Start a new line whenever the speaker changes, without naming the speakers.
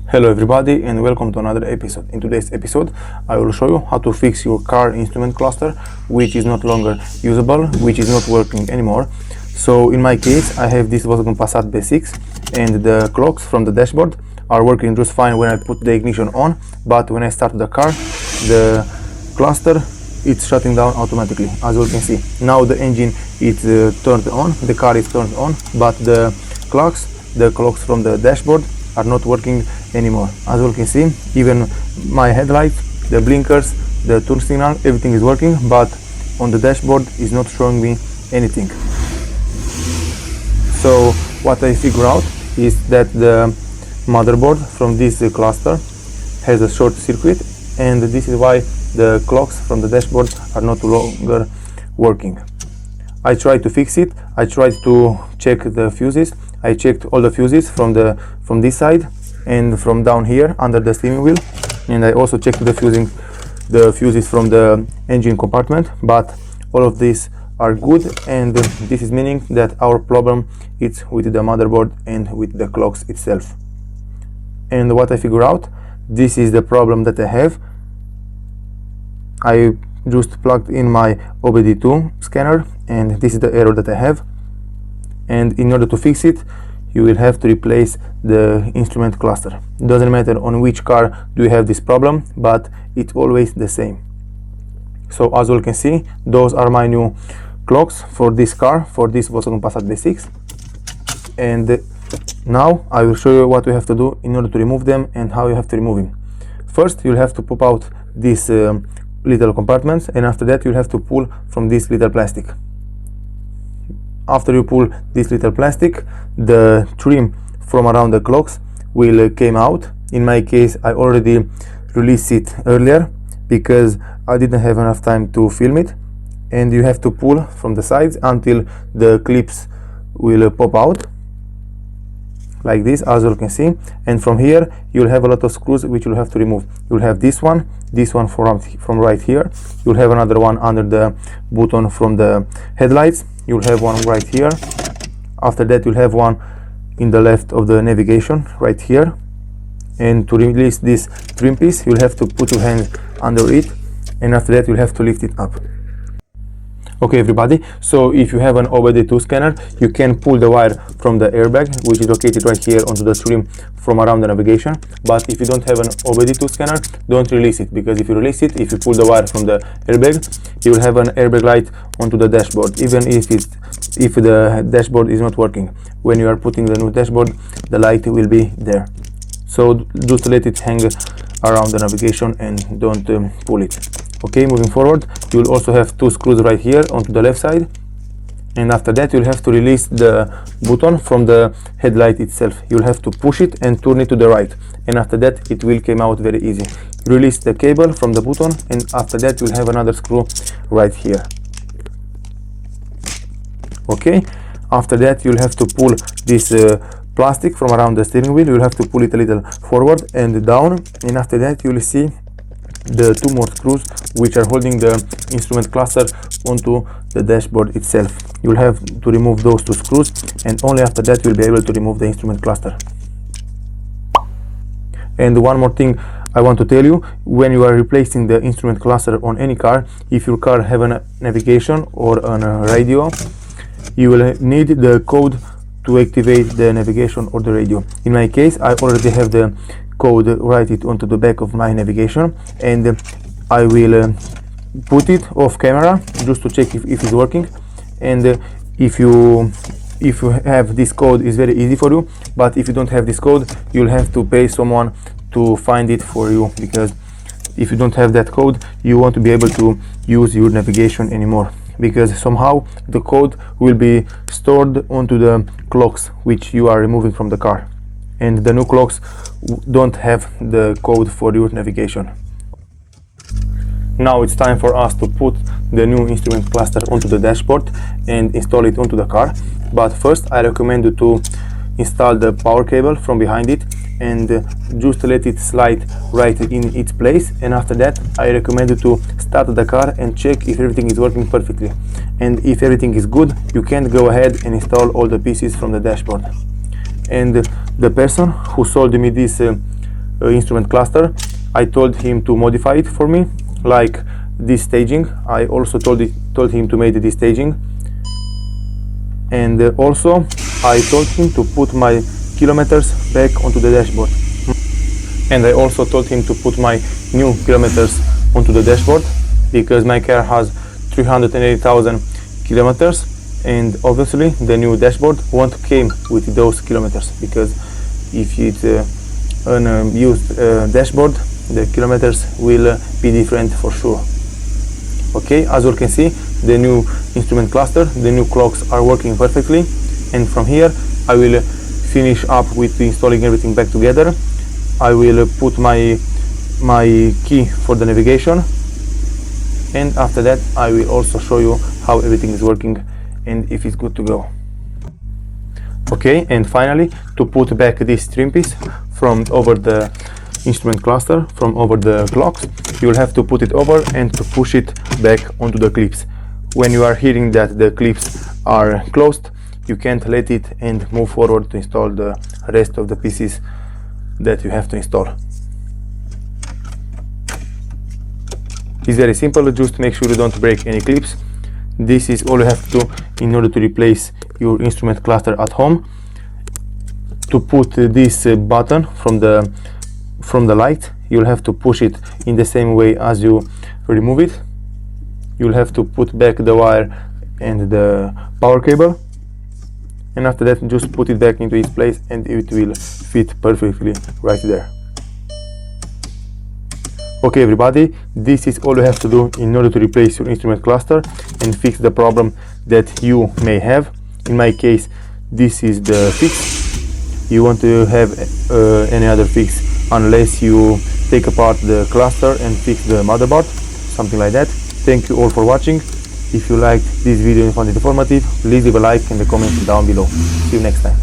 Hello everybody and welcome to another episode. In today's episode I will show you how to fix your car instrument cluster which is not longer usable, which is not working anymore. So in my case I have this Volkswagen Passat B6 and the clocks from the dashboard are working just fine when I put the ignition on, but when I start the car the cluster it's shutting down automatically. As you can see, now the engine is turned on, the car is turned on, but the clocks from the dashboard are not working anymore. As you can see, even my headlights, the blinkers, the turn signal, everything is working, but on the dashboard is not showing me anything. So what I figure out is that the motherboard from this cluster has a short circuit, and this is why the clocks from the dashboard are not longer working. I tried to fix it. I tried to check the fuses. I checked all the fuses from this side and from down here under the steering wheel, and I also checked the fuses from the engine compartment, but all of these are good, and this is meaning that our problem is with the motherboard and with the clocks itself. And what I figure out, this is the problem that I have. I just plugged in my OBD2 scanner and this is the error that I have, and in order to fix it you will have to replace the instrument cluster. Doesn't matter on which car do you have this problem, but it's always the same. So as you can see, those are my new clocks for this car, for this Volkswagen Passat B6, and now I will show you what you have to do in order to remove them and how you have to remove them. First you'll have to pop out these little compartments, and after that you'll have to pull from this little plastic. After you pull this little plastic, the trim from around the clocks will came out. In my case I already released it earlier because I didn't have enough time to film it, and you have to pull from the sides until the clips will pop out like this, as you can see, and from here you'll have a lot of screws which you'll have to remove. You'll have this one from right here, you'll have another one under the button from the headlights, you'll have one right here, after that you'll have one in the left of the navigation right here, and to release this trim piece you'll have to put your hand under it, and after that you'll have to lift it up. Okay everybody, so if you have an OBD2 scanner you can pull the wire from the airbag which is located right here onto the trim from around the navigation, but if you don't have an OBD2 scanner don't release it, because if you release it, if you pull the wire from the airbag, you will have an airbag light onto the dashboard, even if the dashboard is not working. When you are putting the new dashboard the light will be there, so just let it hang around the navigation and don't pull it. Okay, moving forward, you'll also have two screws right here onto the left side, and after that you'll have to release the button from the headlight itself. You'll have to push it and turn it to the right, and after that it will come out very easy. Release the cable from the button, and after that you'll have another screw right here. Okay, after that you'll have to pull this plastic from around the steering wheel. You'll have to pull it a little forward and down, and after that you'll see the two more screws which are holding the instrument cluster onto the dashboard itself. You'll have to remove those two screws, and only after that you'll be able to remove the instrument cluster. And one more thing I want to tell you, when you are replacing the instrument cluster on any car, if your car have a navigation or a radio, you will need the code to activate the navigation or the radio. In my case I already have the code, write it onto the back of my navigation, and I will put it off camera just to check if it's working. And if you have this code, is very easy for you, but if you don't have this code you'll have to pay someone to find it for you, because if you don't have that code you won't be able to use your navigation anymore, because somehow the code will be stored onto the clocks which you are removing from the car, and the new clocks don't have the code for your navigation. Now it's time for us to put the new instrument cluster onto the dashboard and install it onto the car, but first I recommend you to install the power cable from behind it and just let it slide right in its place, and after that I recommend you to start the car and check if everything is working perfectly, and if everything is good you can go ahead and install all the pieces from the dashboard. And the person who sold me this instrument cluster, I told him to modify it for me, like this staging. I also told him to make this staging, and also I told him to put my kilometers back onto the dashboard, and I also told him to put my new kilometers onto the dashboard, because my car has 380,000 kilometers, and obviously the new dashboard won't came with those kilometers, because if it's an used dashboard, the kilometers will be different for sure. Okay, as you can see, the new instrument cluster, the new clocks are working perfectly, and from here I will finish up with installing everything back together. I will put my key for the navigation, and after that I will also show you how everything is working and if it's good to go. Okay, and finally, to put back this trim piece from over the instrument cluster, from over the clocks, you will have to put it over and to push it back onto the clips. When you are hearing that the clips are closed, you can't let it and move forward to install the rest of the pieces that you have to install. It's very simple, just make sure you don't break any clips. This is all you have to do in order to replace your instrument cluster at home. To put this button from the light, you'll have to push it in the same way as you remove it. You'll have to put back the wire and the power cable, and after that just put it back into its place and it will fit perfectly right there. Okay everybody, this is all you have to do in order to replace your instrument cluster and fix the problem that you may have. In my case, this is the fix. You want to have any other fix unless you take apart the cluster and fix the motherboard, something like that. Thank you all for watching. If you liked this video and found it informative, please leave a like and a comment down below. See you next time.